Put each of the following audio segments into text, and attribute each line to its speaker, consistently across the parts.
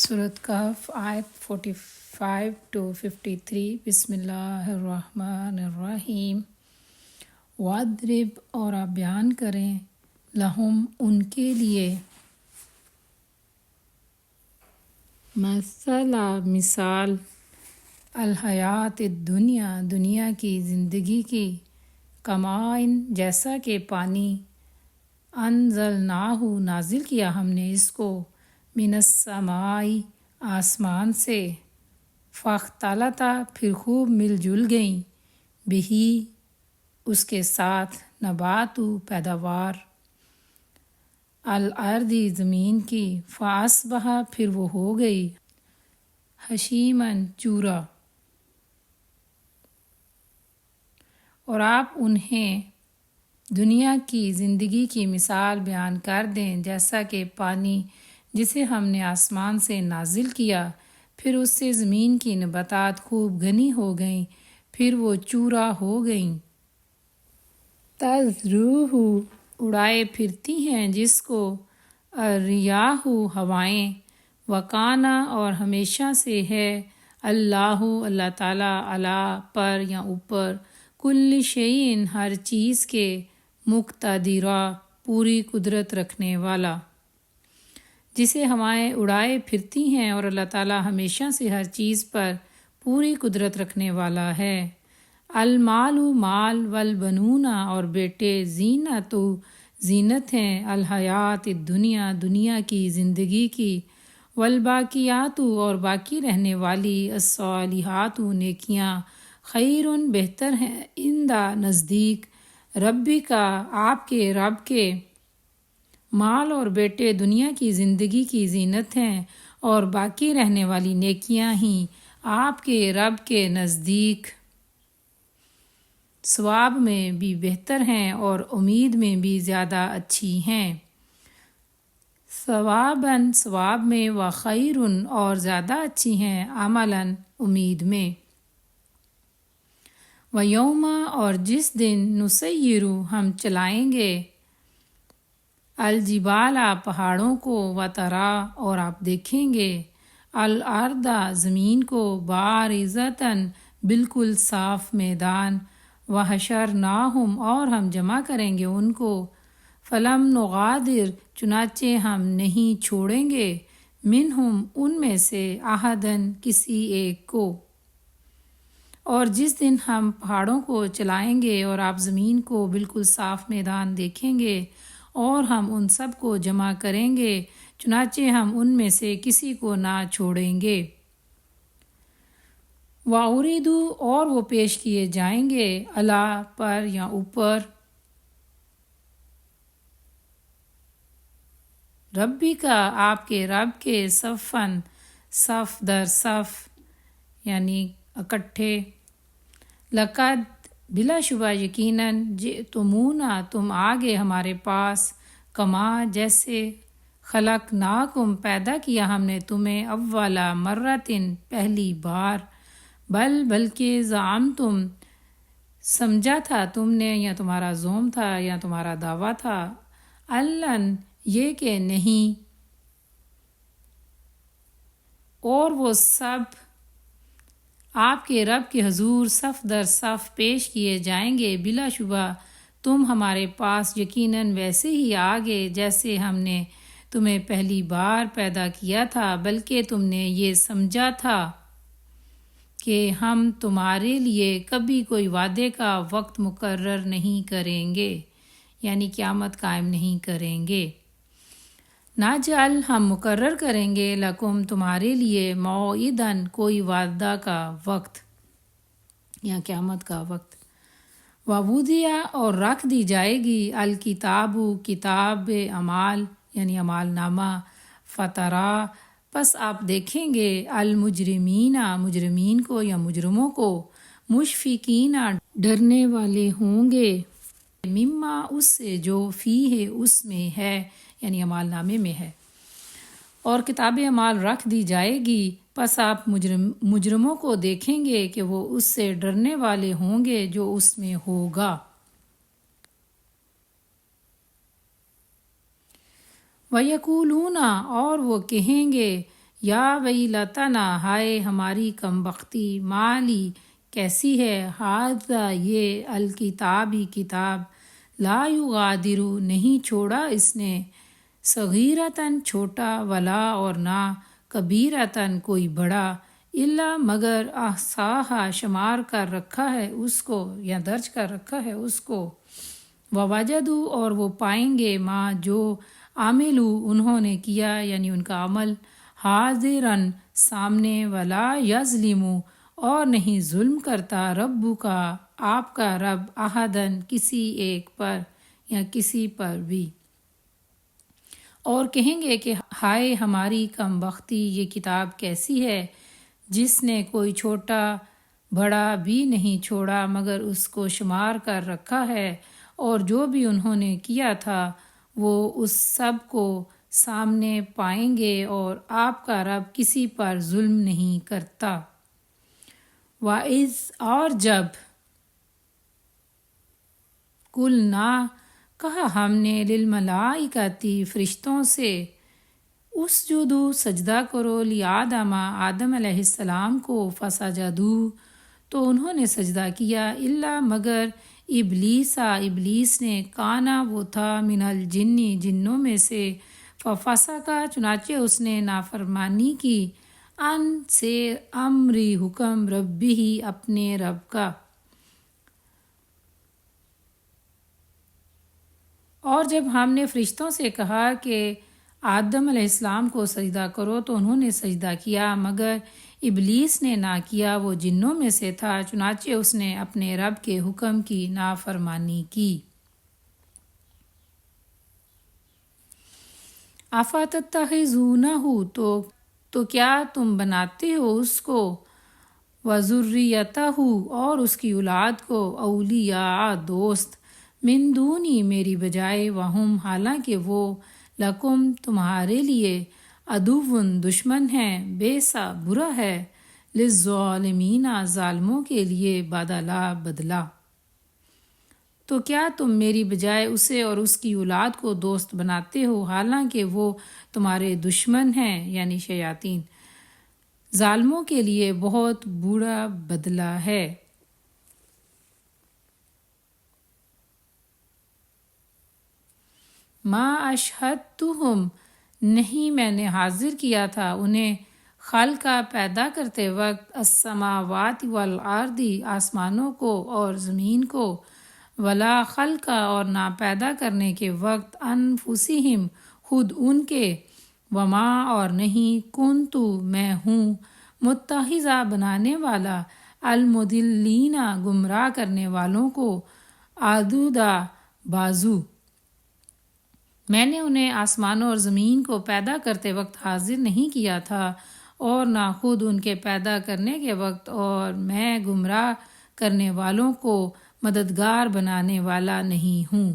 Speaker 1: سورۃ کہف آیت 45 to 53 بسم اللہ الرحمن الرحیم۔ وَاضْرِبْ اور آپ بیان کریں لہم ان کے لیے مثال الحیات الدنیا دنیا کی زندگی کی کمائن جیسا کہ پانی انزلناہ نازل کیا ہم نے اس کو من السماء آسمان سے فاختلط پھر خوب مل جل گئیں بہی اس کے ساتھ نبات پیداوار الارض زمین کی فاصبح پھر وہ ہو گئی حشیمن چورا۔ اور آپ انہیں دنیا کی زندگی کی مثال بیان کر دیں جیسا کہ پانی جسے ہم نے آسمان سے نازل کیا پھر اس سے زمین کی نباتات خوب گھنی ہو گئیں پھر وہ چورا ہو گئیں۔ تذروہ اڑائے پھرتی ہیں جس کو الریاح ہوائیں وکانا اور ہمیشہ سے ہے اللہ تعالیٰ علی پر یا اوپر کل شیء ہر چیز کے مقتدرہ پوری قدرت رکھنے والا۔ جسے ہوائیں اڑائے پھرتی ہیں اور اللہ تعالیٰ ہمیشہ سے ہر چیز پر پوری قدرت رکھنے والا ہے۔ المال مال والبنون اور بیٹے زینت زینت ہیں الحیات الدنیا دنیا کی زندگی کی والباقیات اور باقی رہنے والی الصالحات نیکیاں خیر بہتر ہیں عند نزدیک ربی کا آپ کے رب کے۔ مال اور بیٹے دنیا کی زندگی کی زینت ہیں اور باقی رہنے والی نیکیاں ہی آپ کے رب کے نزدیک ثواب میں بھی بہتر ہیں اور امید میں بھی زیادہ اچھی ہیں۔ ثواباً ثواب میں و خیرن اور زیادہ اچھی ہیں عملاً امید میں۔ و یوم اور جس دن نسیرو ہم چلائیں گے الجبال پہاڑوں کو و ترا اور آپ دیکھیں گے الارض زمین کو بارزتاً بالکل صاف میدان و حشرناہم اور ہم جمع کریں گے ان کو فلم نغادر چنانچہ ہم نہیں چھوڑیں گے منہم ان میں سے احدن کسی ایک کو۔ اور جس دن ہم پہاڑوں کو چلائیں گے اور آپ زمین کو بالکل صاف میدان دیکھیں گے اور ہم ان سب کو جمع کریں گے چنانچہ ہم ان میں سے کسی کو نہ چھوڑیں گے۔ وَأُرِیدُ اور وہ پیش کیے جائیں گے علی پر یا اوپر ربی کا آپ کے رب کے صفاً صف در صف یعنی اکٹھے لقد بلا شبہ یقیناً جئتمونا تم آگے ہمارے پاس کما جیسے خلقناکم پیدا کیا ہم نے تمہیں اولا مرتن پہلی بار بلکہ زعمتم سمجھا تھا تم نے یا تمہارا زوم تھا یا تمہارا دعویٰ تھا الن یہ کہ نہیں اور وہ سب آپ کے رب کے حضور صف در صف پیش کیے جائیں گے بلا شبہ تم ہمارے پاس یقیناً ویسے ہی آگے جیسے ہم نے تمہیں پہلی بار پیدا کیا تھا بلکہ تم نے یہ سمجھا تھا کہ ہم تمہارے لیے کبھی کوئی وعدے کا وقت مقرر نہیں کریں گے یعنی قیامت قائم نہیں کریں گے۔ نجعل ہم مقرر کریں گے لکم تمہارے لیے موعداً کوئی وعدہ کا وقت یا قیامت کا وقت۔ وَوُضِعَ اور رکھ دی جائے گی الکتاب کتاب اعمال یعنی اعمال نامہ فترا پس آپ دیکھیں گے المجرمین مجرمین کو یا مجرموں کو مشفقین ڈرنے والے ہوں گے مما اس سے جو فیہ اس میں ہے یعنی اعمال نامے میں ہے۔ اور کتاب اعمال رکھ دی جائے گی پس آپ مجرموں کو دیکھیں گے کہ وہ اس سے ڈرنے والے ہوں گے جو اس میں ہوگا۔ وَيَقُولُونَ اور وہ کہیں گے یا ویلتنا ہائے ہماری کم بختی، مالی کیسی ہے، ہاذا یہ الکتابی کتاب، لا یغادر نہیں چھوڑا اس نے، صغیرتاً چھوٹا، ولا اور نہ، کبیرتاً کوئی بڑا، الا مگر، احصاہا شمار کر رکھا ہے اس کو یا درج کر رکھا ہے اس کو، ووجدوا اور وہ پائیں گے، ماں جو عاملو انہوں نے کیا یعنی ان کا عمل، حاضرن سامنے، ولا یظلم اور نہیں ظلم کرتا، ربو کا آپ کا رب، احدن کسی ایک پر یا کسی پر بھی۔ اور کہیں گے کہ ہائے ہماری کم بختی، یہ کتاب کیسی ہے جس نے کوئی چھوٹا بڑا بھی نہیں چھوڑا مگر اس کو شمار کر رکھا ہے، اور جو بھی انہوں نے کیا تھا وہ اس سب کو سامنے پائیں گے، اور آپ کا رب کسی پر ظلم نہیں کرتا۔ وَإِذْ اور جب، قُلْنَا کہا ہم نے، للملائکتی فرشتوں سے، اسجدوا سجدہ کرو، لآدم آدم علیہ السلام کو، فسجدوا تو انہوں نے سجدہ کیا، الا مگر ابلیس نے، کانا وہ تھا، من الجن جنوں میں سے، ففسقا چنانچہ اس نے نافرمانی کی، ان سے امری حکم، ربی اپنے رب کا۔ اور جب ہم نے فرشتوں سے کہا کہ آدم علیہ السلام کو سجدہ کرو تو انہوں نے سجدہ کیا، مگر ابلیس نے نہ کیا، وہ جنوں میں سے تھا، چنانچہ اس نے اپنے رب کے حکم کی نافرمانی کی۔ افتتخذونہ تو کیا تم بناتے ہو اس کو، وذریتہ اور اس کی اولاد کو، اولیاء دوست، من دونی میری بجائے، وہم حالانکہ وہ، لکم تمہارے لیے، عدوٌ دشمن ہیں، بیسا برا ہے، للظالمین ظالموں کے لیے، بدلہ۔ تو کیا تم میری بجائے اسے اور اس کی اولاد کو دوست بناتے ہو حالانکہ وہ تمہارے دشمن ہیں یعنی شیاطین، ظالموں کے لیے بہت برا بدلہ ہے۔ ما اشہدتہم نہیں میں نے حاضر کیا تھا انہیں، خلقہ پیدا کرتے وقت، السماوات والارض آسمانوں کو اور زمین کو، ولا خلقہ اور نہ پیدا کرنے کے وقت، انفسہم خود ان کے، وما اور نہیں، کنتو میں ہوں، متخذہ بنانے والا، المضلین گمراہ کرنے والوں کو، عضدہ بازو، میں نے انہیں آسمانوں اور زمین کو پیدا کرتے وقت حاضر نہیں کیا تھا، اور نہ خود ان کے پیدا کرنے کے وقت، اور میں گمراہ کرنے والوں کو مددگار بنانے والا نہیں ہوں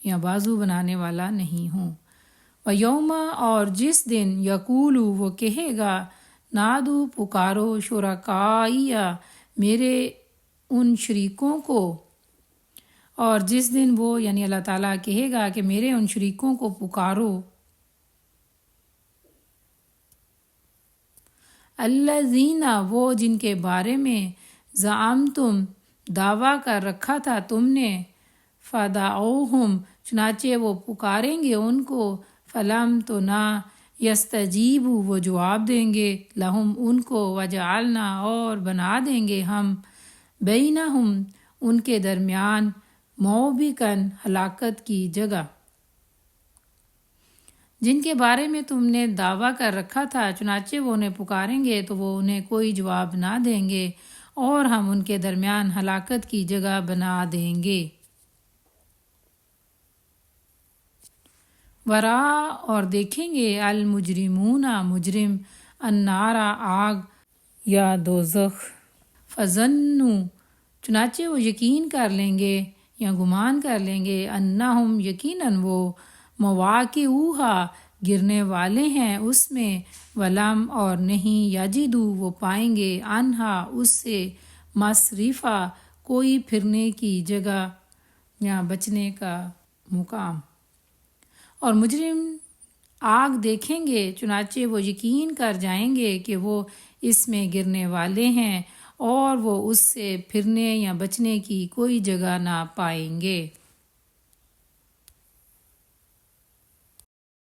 Speaker 1: یا بازو بنانے والا نہیں ہوں۔ وَيَوْمَ اور جس دن، یقول وہ کہے گا، نادو پکارو، شرکائیہ میرے ان شریکوں کو، اور جس دن وہ یعنی اللہ تعالیٰ کہے گا کہ میرے ان شریکوں کو پکارو، الذین وہ جن کے بارے میں، زعمتم دعویٰ کر رکھا تھا تم نے، فدعوہم چنانچہ وہ پکاریں گے ان کو، فلم تو نہ، یستجیبوا وہ جواب دیں گے، لہم ان کو، وجعلنا اور بنا دیں گے ہم، بینہم ان کے درمیان، موبقاً ہلاکت کی جگہ، جن کے بارے میں تم نے دعویٰ کر رکھا تھا، چنانچہ وہ انہیں پکاریں گے تو وہ انہیں کوئی جواب نہ دیں گے، اور ہم ان کے درمیان ہلاکت کی جگہ بنا دیں گے۔ ورا اور دیکھیں گے، المجرمون مجرم، النار آگ یا دوزخ، فظنوا چنانچہ وہ یقین کر لیں گے یا گمان کر لیں گے، انہم یقیناً وہ، مواقعوہا گرنے والے ہیں اس میں، ولم اور نہیں، یجدو وہ پائیں گے، انہا اس سے، مصرفا کوئی پھرنے کی جگہ یا بچنے کا مقام۔ اور مجرم آگ دیکھیں گے، چنانچہ وہ یقین کر جائیں گے کہ وہ اس میں گرنے والے ہیں اور وہ اس سے پھرنے یا بچنے کی کوئی جگہ نہ پائیں گے۔